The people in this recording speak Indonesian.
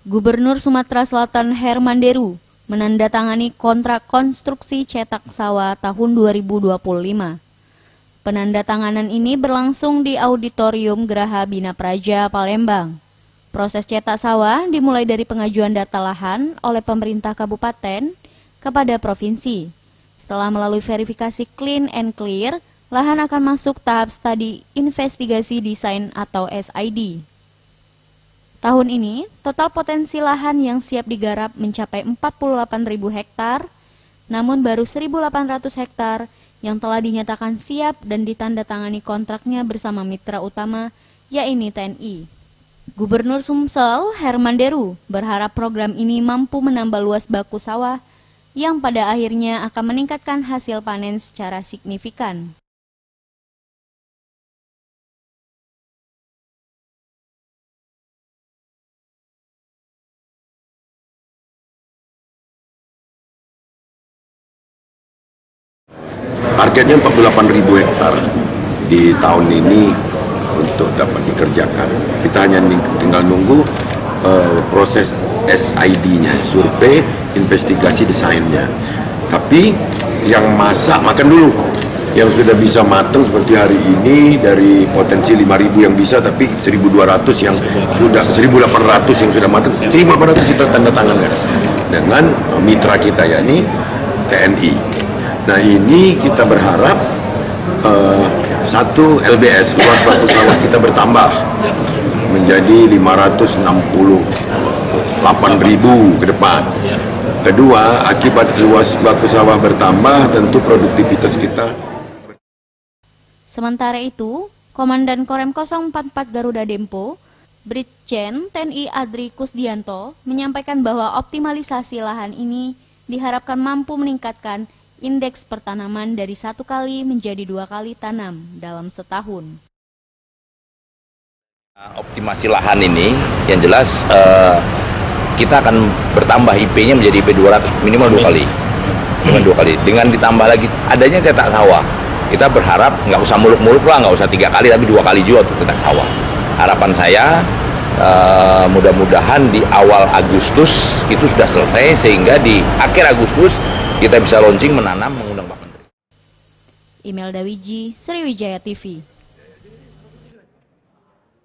Gubernur Sumatera Selatan Herman Deru menandatangani kontrak konstruksi cetak sawah tahun 2025. Penandatanganan ini berlangsung di Auditorium Geraha Bina Praja, Palembang. Proses cetak sawah dimulai dari pengajuan data lahan oleh pemerintah kabupaten kepada provinsi. Setelah melalui verifikasi clean and clear, lahan akan masuk tahap studi investigasi desain atau SID. Tahun ini, total potensi lahan yang siap digarap mencapai 48.000 hektar, namun baru 1.800 hektar yang telah dinyatakan siap dan ditandatangani kontraknya bersama mitra utama, yaitu TNI. Gubernur Sumsel, Herman Deru, berharap program ini mampu menambah luas baku sawah yang pada akhirnya akan meningkatkan hasil panen secara signifikan. Targetnya 48.000 hektar di tahun ini untuk dapat dikerjakan. Kita hanya tinggal nunggu proses SID-nya, survei, investigasi, desainnya. Tapi yang masak makan dulu. Yang sudah bisa matang seperti hari ini dari potensi 5.000 yang bisa, tapi 1.200 yang sudah 1.800 yang sudah matang, 1.800 kita tanda tangankan dengan mitra kita yakni TNI. Nah ini kita berharap satu LBS, luas baku sawah kita bertambah menjadi 568.000 ke depan. Kedua, akibat luas baku sawah bertambah, tentu produktivitas kita. Sementara itu, Komandan Korem 044 Garuda Dempo, Brigjen TNI Adri Kusdianto, menyampaikan bahwa optimalisasi lahan ini diharapkan mampu meningkatkan indeks pertanaman dari 1 kali menjadi 2 kali tanam dalam setahun. Optimasi lahan ini yang jelas kita akan bertambah IP-nya menjadi IP 200 minimal 2 kali. Dengan ditambah lagi adanya cetak sawah, kita berharap nggak usah muluk-muluk lah, nggak usah 3 kali tapi 2 kali juga untuk cetak sawah. Harapan saya mudah-mudahan di awal Agustus itu sudah selesai sehingga di akhir Agustus kita bisa launching menanam mengundang Pak Menteri. Imelda Wiji, Sriwijaya TV.